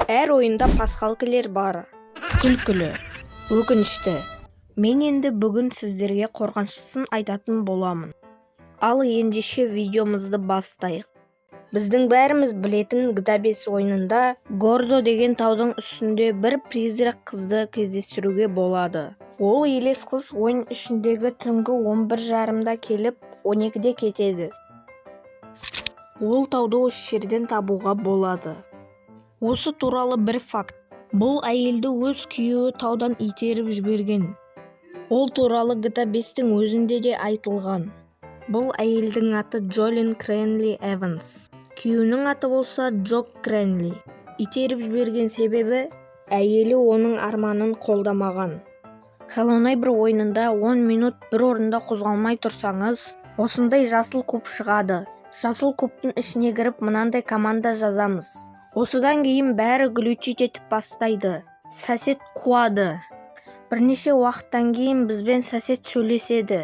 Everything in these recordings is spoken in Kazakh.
Әр ойында пасхалкілер бар. Күлкілі, өкінішті. Мен енді бүгін сіздерге қорқыныштысын айтатын боламын. Ал ендеше видеомызды бастайық. Біздің бәріміз білетін GTA 5 ойынында Гордо деген таудың үстінде бір призрак қызды кездестіруге болады. Ол елес қыз ойын ішіндегі түнгі 11:30-да келіп 12-де кетеді. Ол тауды осы жерден табуға болады. Осы туралы бір факт. Бұл әйелді өз күйеуі таудан итеріп жіберген. Ол туралы GTA 5-тің өзінде де айтылған. Бұл әйелдің аты Джолин Кренли Эванс. Күйеуінің аты болса Джок Кренли. Итеріп жіберген себебі әйелі оның арманын қолдамаған. Hello Neighbor ойынында 10 минут бір орында қозғалмай тұрсаңыз, осындай жасыл куб шығады. Жасыл кубтың ішіне кіріп мынандай команда жазамыз. Осыдан кейін бәрі глючить етіп бастайды. Сосед қуады. Бірнеше уақыттан кейін бізбен сосед сөйлеседі.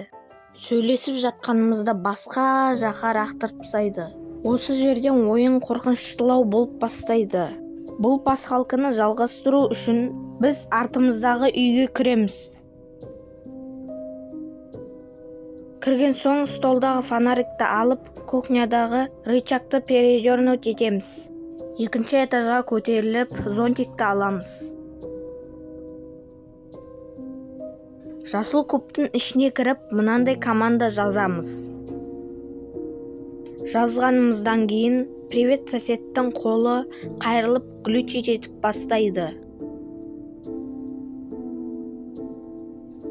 Сөйлесіп жатқанымызда басқа жаққа рақтырып тастайды. Осы жерден ойын қорқыныштылау болып бастайды. Бұл пасхалканы жалғастыру үшін біз артымыздағы үйге кіреміз. Кірген соң столдағы фонарикті алып, кухнядағы рычагты передернуть етеміз. Екінші этажға көтеріліп, зонтикті аламыз. Жасыл кубтың ішіне кіріп, мынандай команда жазамыз. Жазғанымыздан кейін привет соседтің қолы қайрылып глючить етіп бастайды.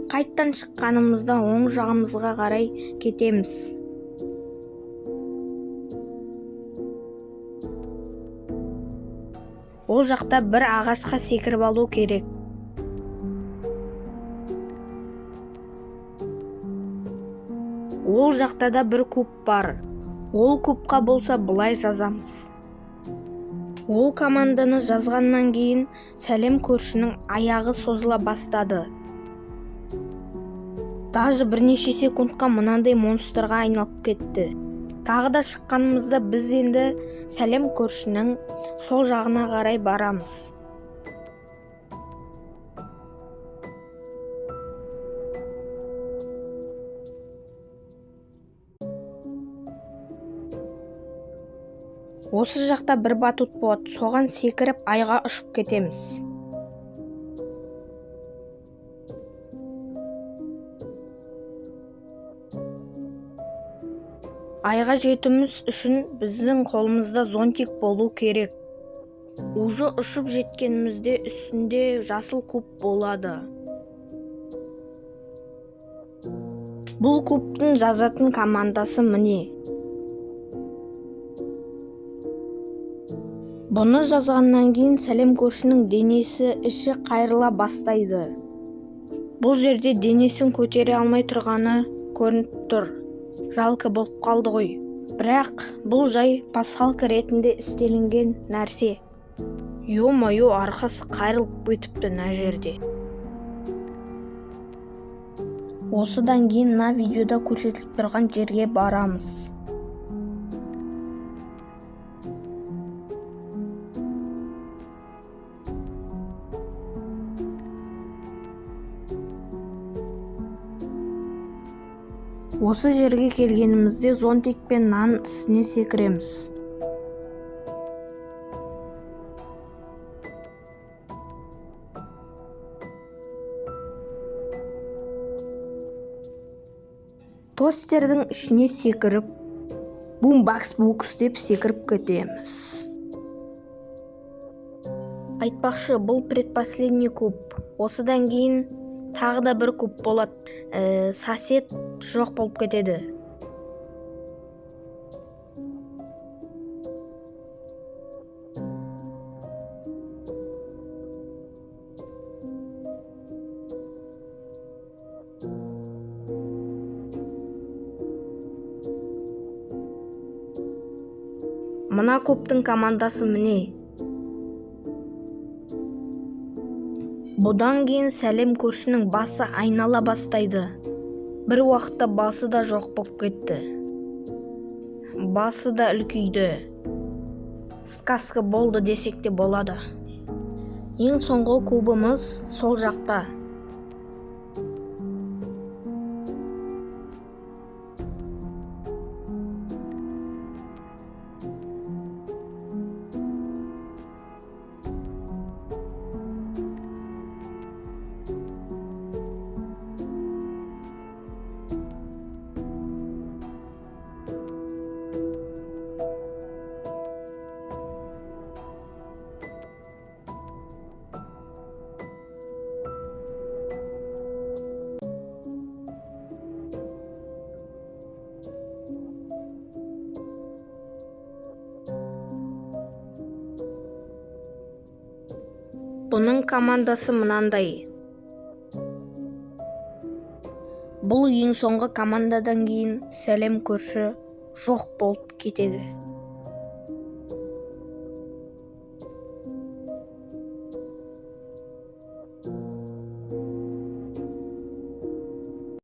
Қайттан шыққанымызда оң жағымызға қарай кетеміз. Ол жақта бір ағашқа секіріп алу керек. Ол жақта да бір куб бар. Ол кубқа болса былай жазамыз. Ол команданы жазғаннан кейін сәлем көршінің аяғы созыла бастады. Даже бірнеше секундқа мынандай монстрға айналып кетті. Тағы да шыққанымызда біз енді сәлем көршінің сол жағына қарай барамыз. Осы жақта бір батут болады, соған секіріп айға ұшып кетеміз. Айға жетуіміз үшін біздің қолымызда зонтик болу керек. Уже ұшып жеткенімізде үстінде жасыл куб болады. Бұл кубтың жазатын командасы міне. Бұны жазғаннан кейін сәлем көршінің денесі іші қайрыла бастайды. Бұл жерде денесін көтере алмай тұрғаны көрініп тұр. Жалко болып қалды ғой. Бірақ бұл жай пасхалка ретінде істелінген нәрсе. Йо-майо, арқасы қайрылып кетіпті мына жерде. Осыдан кейін мына видеода көрсетіліп тұрған жерге барамыз. Осы жерге келгенімізде зонтик пен нан үстіне секіреміз. Тостердің ішіне секіріп, бумбакс-букс деп секіріп кетеміз. Айтпақшы, бұл предпоследний куб. Осыдан кейін тағы да бір куб болады. Сосед жоқ болып кетеді. Мына кубтың командасы міне. Бұдан кейін сәлем көршінің басы айнала бастайды. Бір уақытта басы да жоқ болып кетті. Басы да үлкейді. Сказка болды десек те болады. Ең соңғы кубымыз сол жақта. Бұның командасы мынандай. Бұл ең соңғы командадан кейін сәлем көрші жоқ болып кетеді.